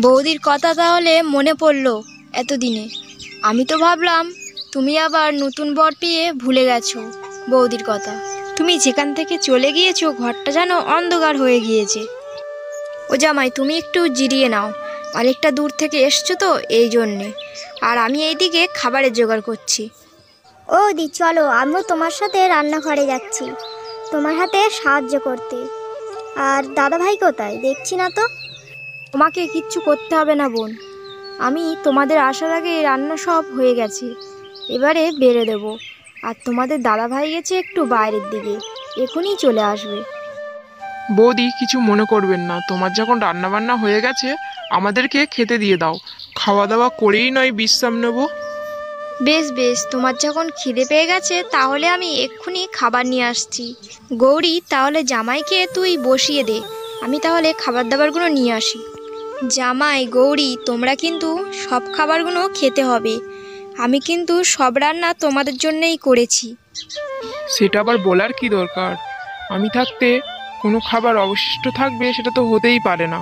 বৌদির কথা তাহলে মনে পড়লো এতদিনে। আমি তো ভাবলাম তুমি আবার নতুন বর পেয়ে ভুলে গেছো বৌদির কথা। তুমি যেখান থেকে চলে গিয়েছো ঘরটা যেন অন্ধকার হয়ে গিয়েছে। ও জামাই, তুমি একটু জিরিয়ে নাও, অনেকটা দূর থেকে এসছো তো এই জন্যে। আর আমি এইদিকে খাবারের জোগাড় করছি। ও দি চলো, আমিও তোমার সাথে রান্নাঘরে যাচ্ছি তোমার হাতে সাহায্য করতে। আর দাদা ভাই কোথায়, দেখছি না তো। তোমাকে কিচ্ছু করতে হবে না বোন, আমি তোমাদের আসার আগে রান্না সব হয়ে গেছে, এবারে বেড়ে দেবো। আর তোমাদের দাদা ভাই গেছে একটু বাইরের দিকে, এখনই চলে আসবে। বৌদি কিছু মনে করবেন না, তোমার যখন রান্নাবান্না হয়ে গেছে আমাদেরকে খেতে দিয়ে দাও, খাওয়া দাওয়া করেই নয় বিশ্রাম নেব। বেশ বেশ, তোমার যখন খিদে পেয়ে গেছে তাহলে আমি এক্ষুনি খাবার নিয়ে আসছি। গৌরী, তাহলে জামাইকে তুই বসিয়ে দে, আমি তাহলে খাবার দাবারগুলো নিয়ে আসি। জামাই, গৌরী, তোমরা কিন্তু সব খাবারগুলো খেতে হবে। আমি কিন্তু সব রান্না তোমাদের জন্যই করেছি। সেটা আবার বলার কি দরকার, আমি থাকতে কোনো খাবার অবশিষ্ট থাকবে সেটা তো হতেই পারে না,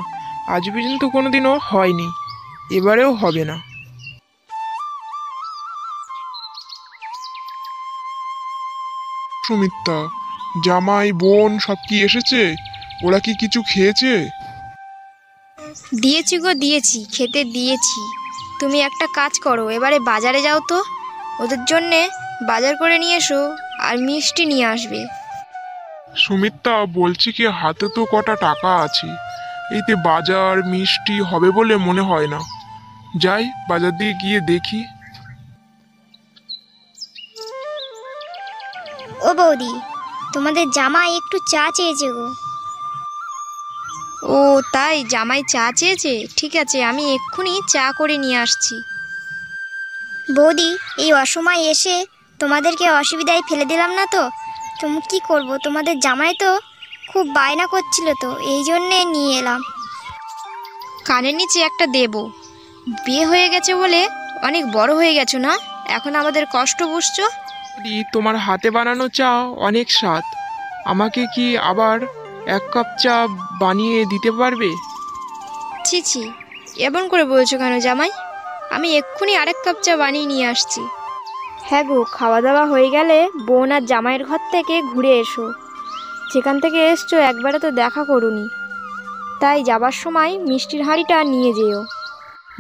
আজ পর্যন্ত কোনোদিনও হয়নি, এবারেও হবে না। সুমিত্রা, জামাই বোন সব কি এসেছে? ওরা কি কিছু খেয়েছে? দিয়েছি গো, দিয়েছি, খেতে দিয়েছি। তুমি একটা কাজ করো, এবারে বাজারে যাও তো, ওদের জন্যে বাজার করে নিয়ে এসো আর মিষ্টি নিয়ে আসবে। সুমিত্রা, বলছি কি হাতে তো কটা টাকা আছে, এইতে বাজার মিষ্টি হবে বলে মনে হয় না। যাই বাজার দিয়ে গিয়ে দেখি। ও বৌদি, তোমাদের জামাই একটু চা চেয়েছে গো। ও তাই, জামাই চা চেয়েছে? ঠিক আছে, আমি এক্ষুনি চা করে নিয়ে আসছি। বৌদি, এই অসময়ে এসে তোমাদেরকে অসুবিধায় ফেলে দিলাম না তো? তুমি কি করব, তোমাদের জামাই তো খুব বায়না করছিল, তো এই জন্যে নিয়ে এলাম। কানের নিচে একটা দেব, বিয়ে হয়ে গেছে বলে অনেক বড় হয়ে গেছো না, এখন আমাদের কষ্ট বুঝছো। বৌদি, তোমার হাতে বানানো চা অনেক স্বাদ, আমাকে কি আবার 1 কাপ চা বানিয়ে দিতে পারবে? ছি ছি, এমন করে বলছো কেন জামাই? আমি এক্ষুনি আরেক কাপ চা বানিয়ে নিয়ে আসছি। হ্যাঁ গো, খাওয়া দাওয়া হয়ে গেলে বোন আর জামাইয়ের ঘর থেকে ঘুরে এসো। যেখান থেকে এসছো একবারে তো দেখা করুনি, তাই যাবার সময় মিষ্টির হাঁড়িটা নিয়ে যেও।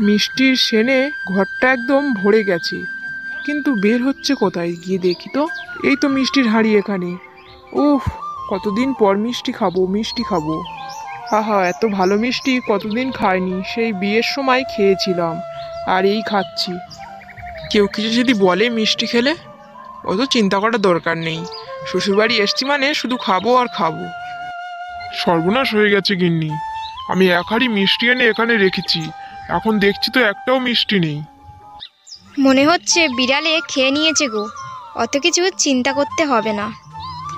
মিষ্টির সেনে ঘরটা একদম ভরে গেছে, কিন্তু বের হচ্ছে কোথায়, গিয়ে দেখি তো। এই তো মিষ্টির হাঁড়ি এখানে। উফ, কতদিন পর মিষ্টি খাবো, মিষ্টি খাবো। আহা, এত ভালো মিষ্টি কতদিন খাইনি, সেই বিয়ের সময় খেয়েছিলাম আর এই খাচ্ছি। কেউ কিছু যদি বলে মিষ্টি খেলে, অত চিন্তা করার দরকার নেই, শ্বশুরবাড়ি এসছি মানে শুধু খাবো আর খাবো। সর্বনাশ হয়ে গেছে গিন্নি, আমি এক হাঁড়ি মিষ্টি এনে এখানে রেখেছি, এখন দেখছি তো একটাও মিষ্টি নেই। মনে হচ্ছে বিড়ালে খেয়ে নিয়েছে গো, অত কিছু চিন্তা করতে হবে না।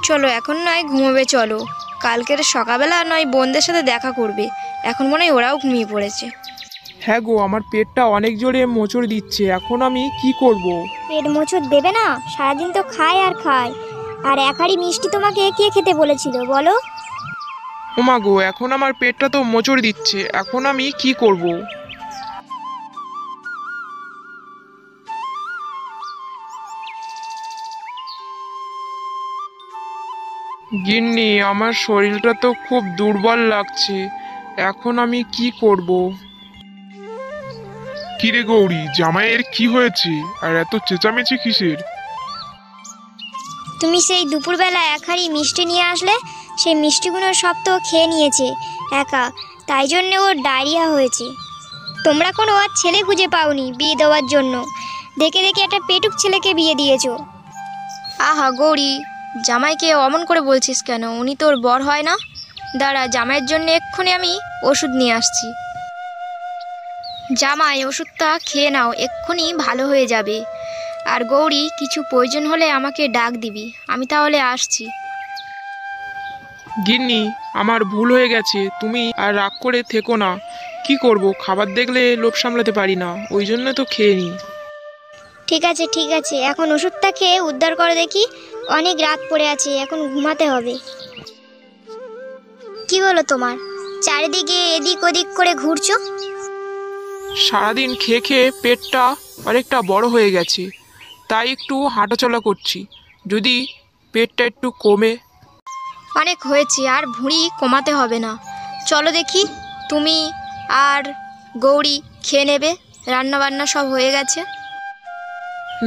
চলো এখন নয় ঘুমোবে, চলো কালকের সকালবেলা নয় বোনদের সাথে দেখা করবে, এখন মনে হয় ওরাও ঘুমিয়ে পড়েছে। হ্যাঁ গো, আমার পেটটা অনেক জোরে মোচড় দিচ্ছে, এখন আমি কি করব? পেট মোচড় দেবে না? সারাদিন তো খায় আর খায়। আর এক হাঁড়ি মিষ্টি তোমাকে কে খেতে বলেছিল বলো? ওমা গো, এখন আমার পেটটা তো মোচড় দিচ্ছে, এখন আমি কি করব? গিন্নি, আমার শরীরটা তো খুব দুর্বল লাগছে, এখন আমি কি করব? কিরে গৌরী, জামাইয়ের কি হয়েছে আর এত চেঁচামেচি কিসের? তুমি সেই দুপুরবেলা এক হাঁড়ি মিষ্টি নিয়ে আসলে, সেই মিষ্টিগুলো সব তো খেয়ে নিয়েছে একা, তাই জন্যে ওর ডায়রিয়া হয়েছে। তোমরা কোনো আর ছেলে খুঁজে পাওনি বিয়ে দেওয়ার জন্য, দেখে দেখে একটা পেটুক ছেলেকে বিয়ে দিয়েছো। আহা গৌরী, জামাইকে অমন করে বলছিস কেন? উনি তোর বর হয় না? দাঁড়া, জামাইয়ের জন্য এক্ষুনি আমি ওষুধ নিয়ে আসছি। জামাই, ওষুধটা খেয়ে নাও, এক্ষুনি ভালো হয়ে যাবে। আর গৌরী, কিছু প্রয়োজন হলে আমাকে ডাক দিবি, আমি তাহলে আসছি। গিন্নি, আমার ভুল হয়ে গেছে, তুমি আর রাগ করে থেকো না। কি করব, খাবার দেখলে লোভ সামলাতে পারি না, ওই জন্য তো খেয়ে নিই। ঠিক আছে ঠিক আছে, এখন ওষুধটা খেয়ে উদ্ধার করো দেখি, অনেক রাত পড়ে আছে, এখন ঘুমাতে হবে। কি হলো তোমার, চারিদিকে এদিক ওদিক করে ঘুরছো? সারাদিন খেয়ে খেয়ে পেটটা অনেকটা বড় হয়ে গেছে, তাই একটু হাঁটাচলা করছি, যদি পেটটা একটু কমে। অনেক হয়েছে, আর ভুঁড়ি কমাতে হবে না। চলো দেখি, তুমি আর গৌরী খেয়ে নেবে, রান্না বান্না সব হয়ে গেছে।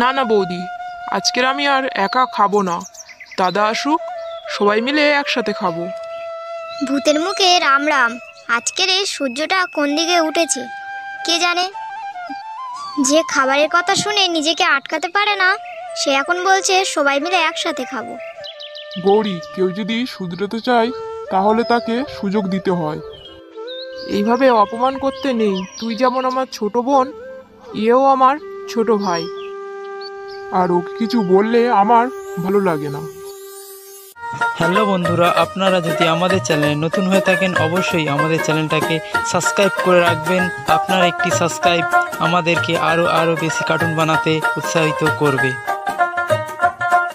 না না বৌদি, আজকের আমি আর একা খাবো না, দাদা আসুক, সবাই মিলে একসাথে খাবো। ভূতের মুখে রাম রাম। আজকের এই সূর্যটা কোন দিকে উঠেছে কে জানে। যে খাবারের কথা শুনে নিজেকে আটকাতে পারে না, সে এখন বলছে সবাই মিলে একসাথে খাবো। গৌরী, কেউ যদি শুধরাতে চায় তাহলে তাকে সুযোগ দিতে হয়। এইভাবে অপমান করতে নেই, তুই যেমন আমার ছোট বোন, এও আমার ছোট ভাই। আর ওকে কিছু বললে আমার ভালো লাগে না। হ্যালো বন্ধুরা, আপনারা যদি আমাদের চ্যানেলে নতুন হয়ে থাকেন অবশ্যই আমাদের চ্যানেলটাকে সাবস্ক্রাইব করে রাখবেন। আপনার একটি সাবস্ক্রাইব আমাদেরকে আরও বেশি কার্টুন বানাতে উৎসাহিত করবে।